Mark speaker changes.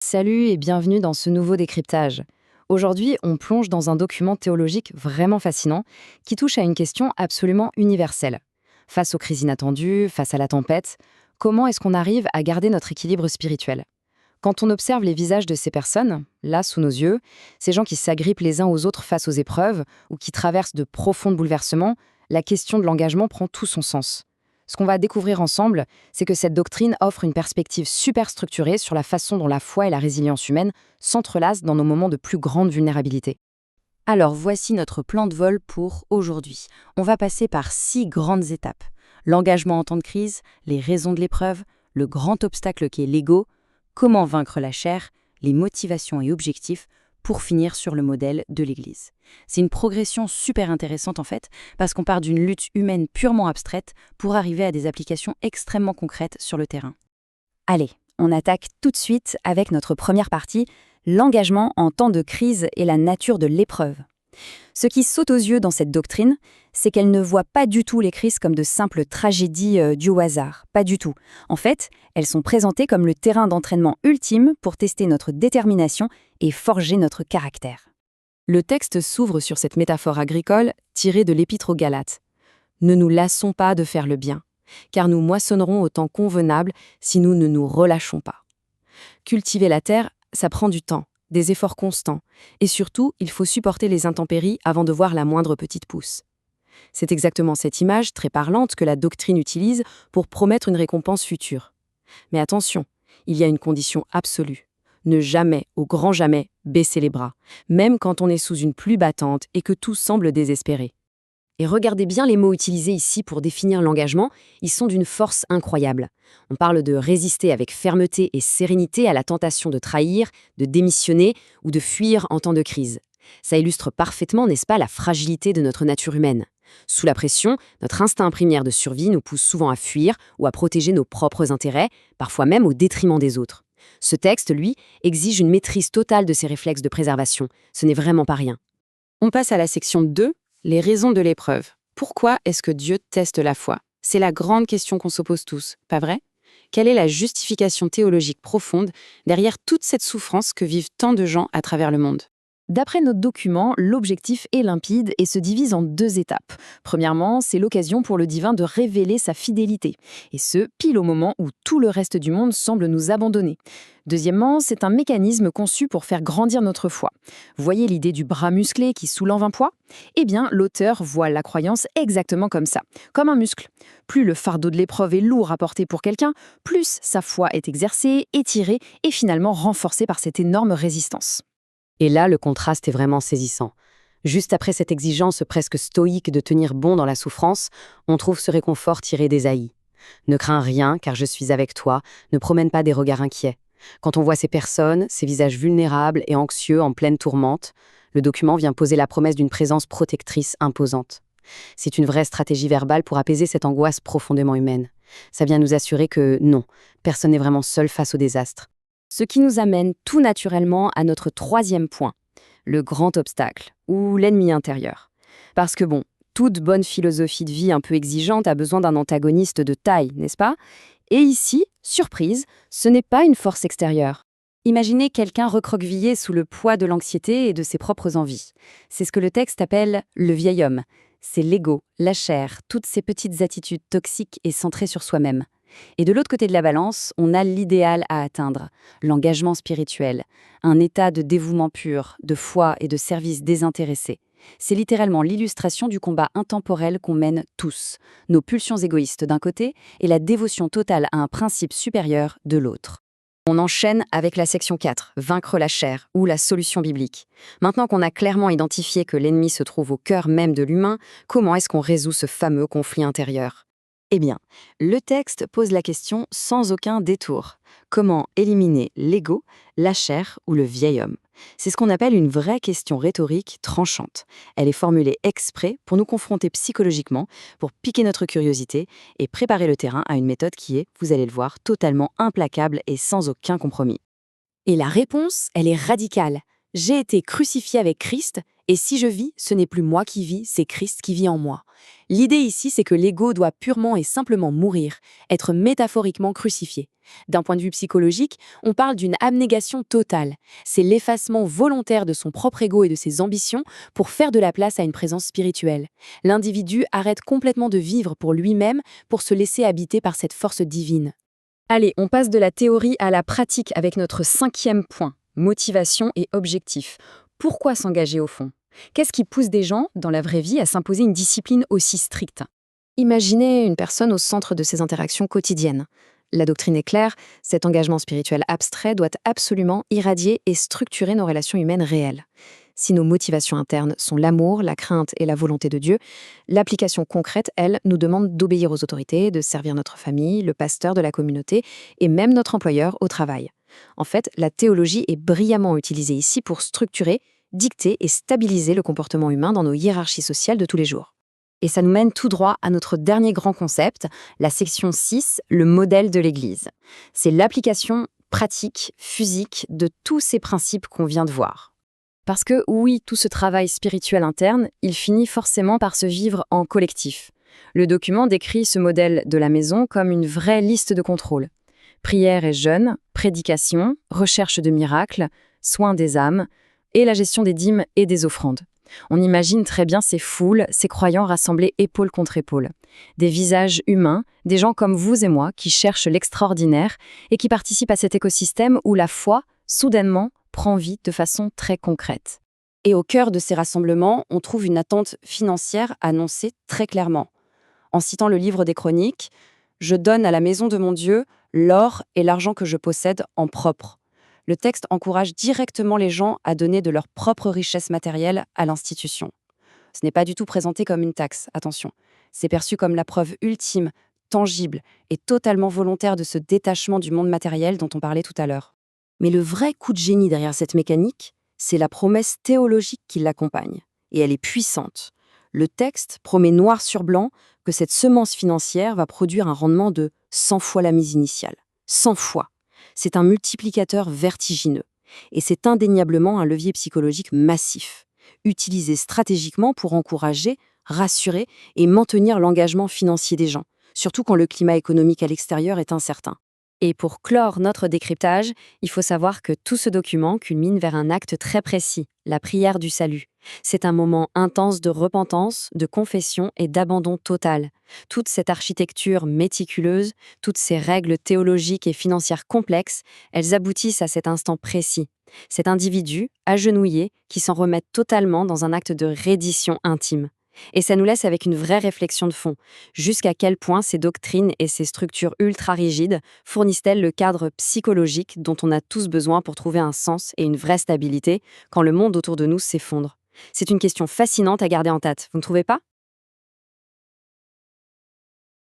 Speaker 1: Salut et bienvenue dans ce nouveau décryptage. Aujourd'hui, on plonge dans un document théologique vraiment fascinant qui touche à une question absolument universelle. Face aux crises inattendues, face à la tempête, comment est-ce qu'on arrive à garder notre équilibre spirituel? Quand on observe les visages de ces personnes, là, sous nos yeux, ces gens qui s'agrippent les uns aux autres face aux épreuves ou qui traversent de profonds bouleversements, la question de l'engagement prend tout son sens. Ce qu'on va découvrir ensemble, c'est que cette doctrine offre une perspective super structurée sur la façon dont la foi et la résilience humaine s'entrelacent dans nos moments de plus grande vulnérabilité.
Speaker 2: Alors voici notre plan de vol pour aujourd'hui. On va passer par 6 grandes étapes. L'engagement en temps de crise, les raisons de l'épreuve, le grand obstacle qui est l'ego, comment vaincre la chair, les motivations et objectifs, pour finir sur le modèle de l'Église. C'est une progression super intéressante en fait, parce qu'on part d'une lutte humaine purement abstraite pour arriver à des applications extrêmement concrètes sur le terrain.
Speaker 1: Allez, on attaque tout de suite avec notre première partie, l'engagement en temps de crise et la nature de l'épreuve. Ce qui saute aux yeux dans cette doctrine, c'est qu'elle ne voit pas du tout les crises comme de simples tragédies dues au hasard. Pas du tout. En fait, elles sont présentées comme le terrain d'entraînement ultime pour tester notre détermination et forger notre caractère. Le texte s'ouvre sur cette métaphore agricole tirée de l'Épître aux Galates. Ne nous lassons pas de faire le bien, car nous moissonnerons au temps convenable si nous ne nous relâchons pas. Cultiver la terre, ça prend du temps, des efforts constants, et surtout, il faut supporter les intempéries avant de voir la moindre petite pousse. C'est exactement cette image très parlante que la doctrine utilise pour promettre une récompense future. Mais attention, il y a une condition absolue. Ne jamais, au grand jamais, baisser les bras, même quand on est sous une pluie battante et que tout semble désespéré. Et regardez bien les mots utilisés ici pour définir l'engagement, ils sont d'une force incroyable. On parle de résister avec fermeté et sérénité à la tentation de trahir, de démissionner ou de fuir en temps de crise. Ça illustre parfaitement, n'est-ce pas, la fragilité de notre nature humaine. Sous la pression, notre instinct primaire de survie nous pousse souvent à fuir ou à protéger nos propres intérêts, parfois même au détriment des autres. Ce texte, lui, exige une maîtrise totale de ces réflexes de préservation. Ce n'est vraiment pas rien. On passe à la section 2. Les raisons de l'épreuve. Pourquoi est-ce que Dieu teste la foi? C'est la grande question qu'on se pose tous, pas vrai? Quelle est la justification théologique profonde derrière toute cette souffrance que vivent tant de gens à travers le monde? D'après notre document, l'objectif est limpide et se divise en 2 étapes. Premièrement, c'est l'occasion pour le divin de révéler sa fidélité, et ce, pile au moment où tout le reste du monde semble nous abandonner. Deuxièmement, c'est un mécanisme conçu pour faire grandir notre foi. Voyez l'idée du bras musclé qui soulève un poids? Eh bien, l'auteur voit la croyance exactement comme ça, comme un muscle. Plus le fardeau de l'épreuve est lourd à porter pour quelqu'un, plus sa foi est exercée, étirée et finalement renforcée par cette énorme résistance.
Speaker 2: Et là, le contraste est vraiment saisissant. Juste après cette exigence presque stoïque de tenir bon dans la souffrance, on trouve ce réconfort tiré d'Ésaïe. Ne crains rien, car je suis avec toi, ne promène pas des regards inquiets. Quand on voit ces personnes, ces visages vulnérables et anxieux en pleine tourmente, le document vient poser la promesse d'une présence protectrice imposante. C'est une vraie stratégie verbale pour apaiser cette angoisse profondément humaine. Ça vient nous assurer que non, personne n'est vraiment seul face au désastre.
Speaker 1: Ce qui nous amène tout naturellement à notre 3e point, le grand obstacle, ou l'ennemi intérieur. Parce que bon, toute bonne philosophie de vie un peu exigeante a besoin d'un antagoniste de taille, n'est-ce pas? Et ici, surprise, ce n'est pas une force extérieure. Imaginez quelqu'un recroquevillé sous le poids de l'anxiété et de ses propres envies. C'est ce que le texte appelle le vieil homme. C'est l'ego, la chair, toutes ces petites attitudes toxiques et centrées sur soi-même. Et de l'autre côté de la balance, on a l'idéal à atteindre, l'engagement spirituel, un état de dévouement pur, de foi et de service désintéressé. C'est littéralement l'illustration du combat intemporel qu'on mène tous, nos pulsions égoïstes d'un côté et la dévotion totale à un principe supérieur de l'autre. On enchaîne avec la section 4, vaincre la chair, ou la solution biblique. Maintenant qu'on a clairement identifié que l'ennemi se trouve au cœur même de l'humain, comment est-ce qu'on résout ce fameux conflit intérieur? Eh bien, le texte pose la question sans aucun détour. Comment éliminer l'ego, la chair ou le vieil homme? C'est ce qu'on appelle une vraie question rhétorique tranchante. Elle est formulée exprès pour nous confronter psychologiquement, pour piquer notre curiosité et préparer le terrain à une méthode qui est, vous allez le voir, totalement implacable et sans aucun compromis. Et la réponse, elle est radicale. J'ai été crucifié avec Christ
Speaker 2: Et si je vis, ce n'est plus moi qui vis, c'est Christ qui vit en moi. L'idée ici, c'est que l'ego doit purement et simplement mourir, être métaphoriquement crucifié. D'un point de vue psychologique, on parle d'une abnégation totale. C'est l'effacement volontaire de son propre ego et de ses ambitions pour faire de la place à une présence spirituelle. L'individu arrête complètement de vivre pour lui-même pour se laisser habiter par cette force divine.
Speaker 1: Allez, on passe de la théorie à la pratique avec notre 5e point, motivation et objectif. Pourquoi s'engager au fond? Qu'est-ce qui pousse des gens, dans la vraie vie, à s'imposer une discipline aussi stricte?
Speaker 2: Imaginez une personne au centre de ses interactions quotidiennes. La doctrine est claire, cet engagement spirituel abstrait doit absolument irradier et structurer nos relations humaines réelles. Si nos motivations internes sont l'amour, la crainte et la volonté de Dieu, l'application concrète, elle, nous demande d'obéir aux autorités, de servir notre famille, le pasteur de la communauté et même notre employeur au travail. En fait, la théologie est brillamment utilisée ici pour structurer, dicter et stabiliser le comportement humain dans nos hiérarchies sociales de tous les jours.
Speaker 1: Et ça nous mène tout droit à notre dernier grand concept, la section 6, le modèle de l'Église. C'est l'application pratique, physique de tous ces principes qu'on vient de voir. Parce que oui, tout ce travail spirituel interne, il finit forcément par se vivre en collectif. Le document décrit ce modèle de la maison comme une vraie liste de contrôle. Prière et jeûne, prédication, recherche de miracles, soins des âmes et la gestion des dîmes et des offrandes. On imagine très bien ces foules, ces croyants rassemblés épaule contre épaule. Des visages humains, des gens comme vous et moi qui cherchent l'extraordinaire et qui participent à cet écosystème où la foi, soudainement, prend vie de façon très concrète. Et au cœur de ces rassemblements, on trouve une attente financière annoncée très clairement. En citant le livre des Chroniques, « Je donne à la maison de mon Dieu l'or et l'argent que je possède en propre ». Le texte encourage directement les gens à donner de leur propre richesse matérielle à l'institution. Ce n'est pas du tout présenté comme une taxe, attention. C'est perçu comme la preuve ultime, tangible et totalement volontaire de ce détachement du monde matériel dont on parlait tout à l'heure. Mais le vrai coup de génie derrière cette mécanique, c'est la promesse théologique qui l'accompagne. Et elle est puissante. Le texte promet noir sur blanc que cette semence financière va produire un rendement de 100 fois la mise initiale. 100 fois. C'est un multiplicateur vertigineux. Et c'est indéniablement un levier psychologique massif, utilisé stratégiquement pour encourager, rassurer et maintenir l'engagement financier des gens, surtout quand le climat économique à l'extérieur est incertain. Et pour clore notre décryptage, il faut savoir que tout ce document culmine vers un acte très précis, la prière du salut. C'est un moment intense de repentance, de confession et d'abandon total. Toute cette architecture méticuleuse, toutes ces règles théologiques et financières complexes, elles aboutissent à cet instant précis. Cet individu, agenouillé, qui s'en remet totalement dans un acte de reddition intime. Et ça nous laisse avec une vraie réflexion de fond. Jusqu'à quel point ces doctrines et ces structures ultra-rigides fournissent-elles le cadre psychologique dont on a tous besoin pour trouver un sens et une vraie stabilité quand le monde autour de nous s'effondre? C'est une question fascinante à garder en tête, vous ne trouvez pas?